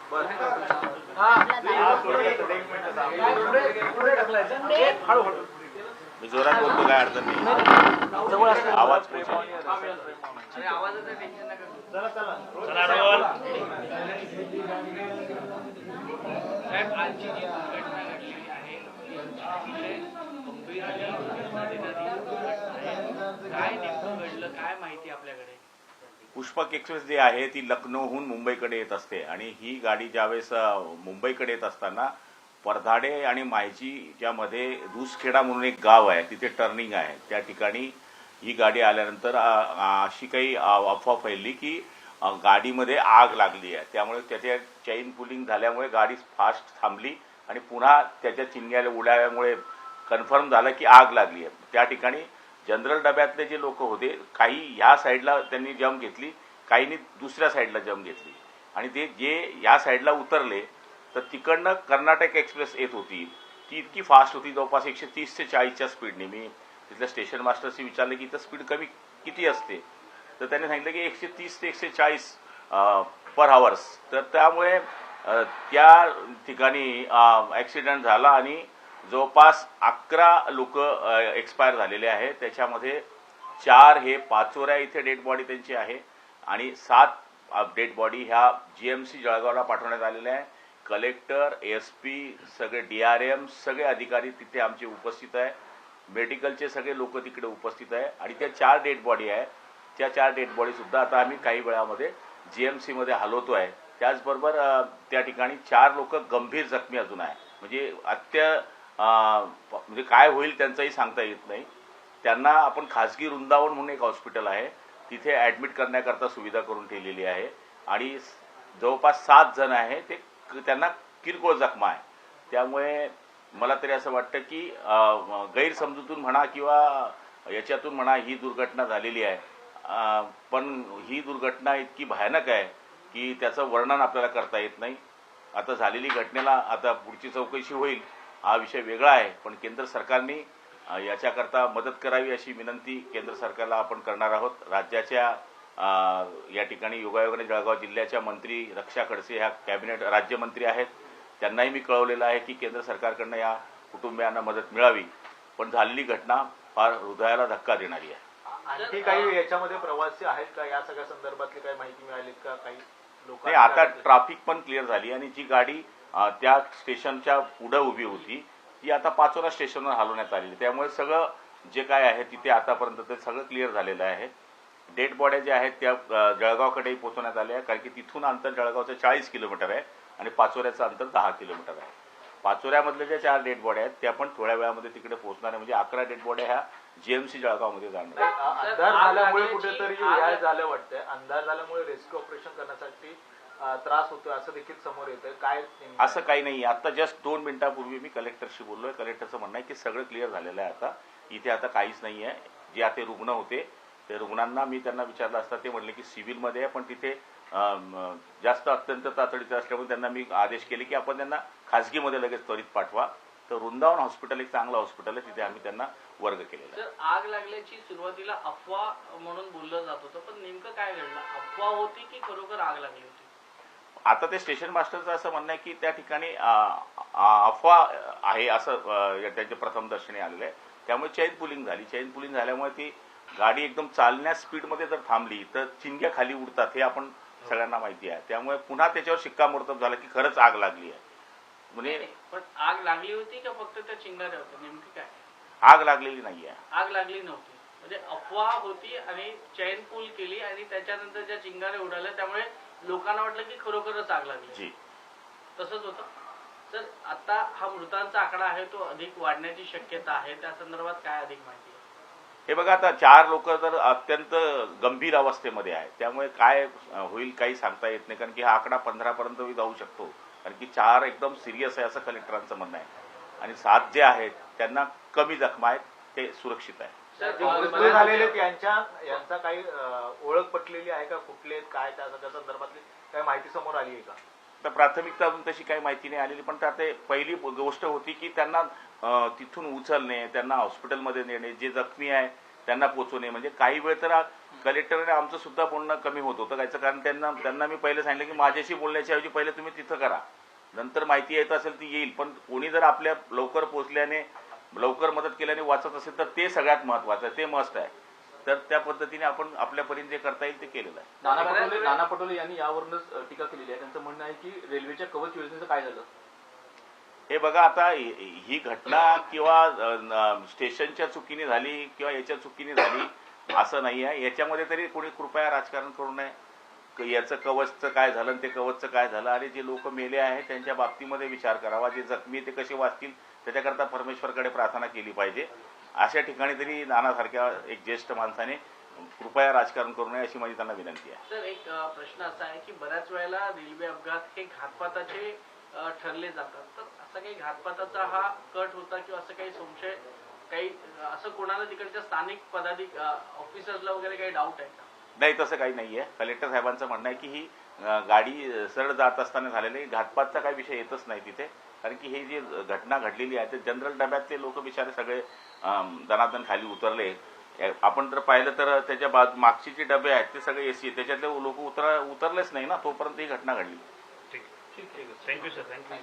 मी जोरात बोलतो, काय अडचण नाही. आवाज आजची जी घटना घडलेली आहे गंभीर काय नेमकं घडलं, काय माहिती आपल्याकडे? पुष्पक एक्सप्रेस जी आहे ती लखनौहून मुंबईकडे येत असते आणि ही गाडी ज्यावेळेस मुंबईकडे येत असताना परधाडे आणि मायची ज्यामध्ये रूसखेडा म्हणून एक गाव आहे तिथे टर्निंग आहे, त्या ठिकाणी ही गाडी आल्यानंतर अशी काही अफवा फैलली की गाडीमध्ये आग लागली आहे. त्यामुळे त्याच्या चैन पुलिंग झाल्यामुळे गाडी फास्ट थांबली आणि पुन्हा त्याच्या चिंग्याला उडाल्यामुळे कन्फर्म झालं की आग लागली आहे. त्या ठिकाणी जनरल डब्यातले जे लोक होते, काही ह्या साईडला त्यांनी जंप घेतली, काहींनी दुसऱ्या साईडला जंप घेतली आणि ते जे या साईडला उतरले तर तिकडनं कर्नाटक एक्सप्रेस येत होती. ती इतकी फास्ट होती, जवळपास 130 ते 40च्या स्पीडने. मी तिथल्या स्टेशन मास्टरशी विचारलं की इथं स्पीड कमी किती असते, तर त्यांनी सांगितलं की 130 ते 140 पर आवर्स. तर त्यामुळे त्या ठिकाणी ॲक्सिडेंट झाला आणि जवळपास 11 लोक एक्सपायर झालेले आहेत. त्याच्यामध्ये 4 हे पाचोऱ्या इथे डेड बॉडी त्यांची आहे आणि 7 डेड बॉडी ह्या GMC जळगावला पाठवण्यात आलेल्या आहे. कलेक्टर, ASP, सगळे DRM, सगळे अधिकारी तिथे आमचे उपस्थित आहे. मेडिकलचे सगळे लोक तिकडे उपस्थित आहे आणि त्या 4 डेड बॉडी आहे, त्या 4 डेड बॉडीसुद्धा आता आम्ही काही वेळामध्ये GMC मध्ये हलवतो आहे. त्याचबरोबर त्या ठिकाणी 4 लोक गंभीर जखमी अजून आहे. म्हणजे म्हणजे काय होईल त्यांचंही सांगता येत नाही. त्यांना आपण खाजगी वृंदावन म्हणून एक हॉस्पिटल आहे तिथे ॲडमिट करण्याकरता सुविधा करून ठेवलेली आहे आणि जवळपास 7 जण आहे ते त्यांना किरकोळ जखमा आहे. त्यामुळे मला तरी असं वाटतं की गैरसमजूतून म्हणा किंवा याच्यातून म्हणा ही दुर्घटना झालेली आहे. पण ही दुर्घटना इतकी भयानक आहे की त्याचं वर्णन आपल्याला करता येत नाही. आता झालेली घटनेला आता पुढची चौकशी होईल, हा विषय वेगळा आहे, पण केंद्र सरकारने याच्याकरता मदत करावी अशी विनंती केंद्र सरकारला आपण करणार आहोत. राज्याच्या या ठिकाणी योगायोगाने जळगाव जिल्ह्याच्या मंत्री रक्षा खडसे ह्या कॅबिनेट राज्यमंत्री आहेत, त्यांनाही मी कळवलेलं आहे की केंद्र सरकारकडनं या कुटुंबियांना मदत मिळावी. पण झालेली घटना फार हृदयाला धक्का देणारी आहे. आणखी काही याच्यामध्ये प्रवासी आहेत का, या सगळ्या संदर्भातली काही माहिती मिळाली का? काही लोक आता ट्रॅफिक पण क्लिअर झाली आणि जी गाडी त्या स्टेशनच्या पुढे उभी होती ती आता पाचोरा स्टेशनवर हलवण्यात आलेली. त्यामुळे सगळं जे काय आहे तिथे आतापर्यंत ते सगळं क्लिअर झालेलं आहे. डेड बॉड्या ज्या आहेत त्या जळगावकडेही पोहोचवण्यात आल्या, कारण की तिथून अंतर जळगावचं 40 किलोमीटर आहे आणि पाचोऱ्याचं अंतर 10 किलोमीटर आहे. पाचोऱ्यामधल्या ज्या 4 डेड बॉड्या आहेत त्या पण थोड्या वेळामध्ये तिकडे पोहोचणार आहे. म्हणजे 11 डेड बॉड्या ह्या GMC जळगावमध्ये जाणार. अंधार झाल्यामुळे कुठेतरी हे झालं वाटतंय, अंधार झाल्यामुळे रेस्क्यू ऑपरेशन करण्यासाठी त्रास होतोय असं देखील समोर येतंय. काय असं काही नाही. आता जस्ट 2 मिनिटापूर्वी मी कलेक्टरशी बोललोय. कलेक्टरचं म्हणणं आहे की सगळं क्लिअर झालेलं आहे. आता इथे आता काहीच नाही आहे. जे आता रुग्ण होते ते रुग्णांना मी त्यांना विचारलं असता ते म्हणले की सिव्हिलमध्ये आहे, पण तिथे जास्त अत्यंत तातडीचं असल्यामुळे त्यांना मी आदेश केले की आपण त्यांना खाजगीमध्ये लगेच त्वरित पाठवा. तर वृंदावन हॉस्पिटल एक चांगलं हॉस्पिटल आहे, तिथे आम्ही त्यांना वर्ग केलेला आहे. आग लागल्याची सुरुवातीला अफवा म्हणून बोललं जात होतं, पण नेमकं काय घडलं? अफवा होती की खरोखर आग लागली होती? आता ते स्टेशन मास्टरचं असं म्हणणं आहे की त्या ठिकाणी अफवा आहे असं त्यांच्या प्रथम दर्शनी आलेलं आहे. त्यामुळे चैन पुलिंग झाली. चैन पुलिंग झाल्यामुळे ती गाडी एकदम चालण्या स्पीडमध्ये जर थांबली तर चिंग्या खाली उडतात, हे आपण सगळ्यांना माहिती आहे. त्यामुळे पुन्हा त्याच्यावर शिक्कामोर्तब झालं की खरंच आग लागली आहे. म्हणजे पण आग लागली होती का फक्त त्या चिंगाऱ्या होत्या? नेमकी काय? आग लागलेली नाही आहे. आग लागली नव्हती, म्हणजे अफवा होती आणि चैन पूल केली आणि त्याच्यानंतर ज्या चिंगाऱ्या उडाल्या त्यामुळे लोकांना वाटलं की खरोखरच आग लागली. जी, तसंच होतं. तर आता हा मृतांचा आकडा आहे तो अधिक वाढण्याची शक्यता आहे, त्या संदर्भात काय अधिक माहिती आहे? हे बघा, आता 4 लोक तर अत्यंत गंभीर अवस्थेमध्ये आहेत. त्यामुळे काय होईल काही सांगता येत नाही, कारण की हा आकडा 15 पर्यंत जाऊ शकतो, कारण की 4 एकदम सिरियस आहे असं कलेक्टरांचं म्हणणं आहे आणि 7 जे आहेत त्यांना कमी जखमा आहेत, ते सुरक्षित आहे. मृत्यू झालेले यांचा काही ओळख पटलेली आहे का? कुठले काय त्या संदर्भातली काही माहिती समोर आली आहे का? तर प्राथमिकता अजून तशी काही माहिती नाही आलेली, पण त्यात पहिली गोष्ट होती की त्यांना तिथून उचलणे, त्यांना हॉस्पिटलमध्ये नेणे, जे जखमी आहे त्यांना पोचवणे. म्हणजे काही वेळ तर कलेक्टरने आमचं सुद्धा बोलणं कमी होत होतं याचं कारण त्यांना मी पहिले सांगितलं की माझ्याशी बोलण्याच्या ऐवजी पहिले तुम्ही तिथं करा, नंतर माहिती येत असेल ती येईल, पण कोणी जर आपल्या लवकर पोहोचल्याने लवकर मदत केल्याने वाचत असेल तर ते सगळ्यात महत्त्वाचं आहे, ते मस्ट आहे. तर त्या पद्धतीने आपण आपल्या परीने जे करता येईल ते केलेलं आहे. नाना पटोले यांनी यावरूनच टीका केलेली आहे. त्यांचं म्हणणं आहे की रेल्वेच्या कवच योजनेचं काय झालं. हे बघा, आता ही घटना किंवा स्टेशनच्या चुकीने झाली किंवा याच्या चुकीने झाली असं नाही आहे. याच्यामध्ये तरी कोणी कृपया राजकारण करू नये. याचं कवचचं काय झालं आणि ते कवचचं काय झालं, आणि जे लोक मेले आहेत त्यांच्या बाबतीमध्ये विचार करावा. जे जखमी ते कसे वाचतील त्याच्याकरता परमेश्वरकडे प्रार्थना केली पाहिजे. अशा ठिकाणी तरी नानासारख्या एक ज्येष्ठ माणसाने कृपया राजकारण करू नये अशी माझी त्यांना विनंती आहे. सर, एक प्रश्न असा आहे की बऱ्याच वेळेला रेल्वे अपघात हे घातपाताचे ठरले जातात, तर असा काही घातपाताचा हा कट होता किंवा असं काही संशय, काही असं कोणाला तिकडच्या स्थानिक ऑफिसर्सला वगैरे काही डाऊट आहे का? नाही, तसं काही नाही आहे. कलेक्टर साहेबांचं म्हणणं आहे की ही गाडी सरळ जात असताना झालेली घातपातचा काही विषय येतच नाही तिथे, कारण की ही जी घटना घडलेली आहे ते जनरल डब्यातले लोक बिचारे सगळे दनादन खाली उतरले. आपण जर पाहिलं तर त्याच्या मागची जी डबे आहेत ते सगळे एसी, त्याच्यातले लोक उतरलेच नाही ना, तोपर्यंत ही घटना घडली. ठीक आहे. Thank you sir. थँक्यू.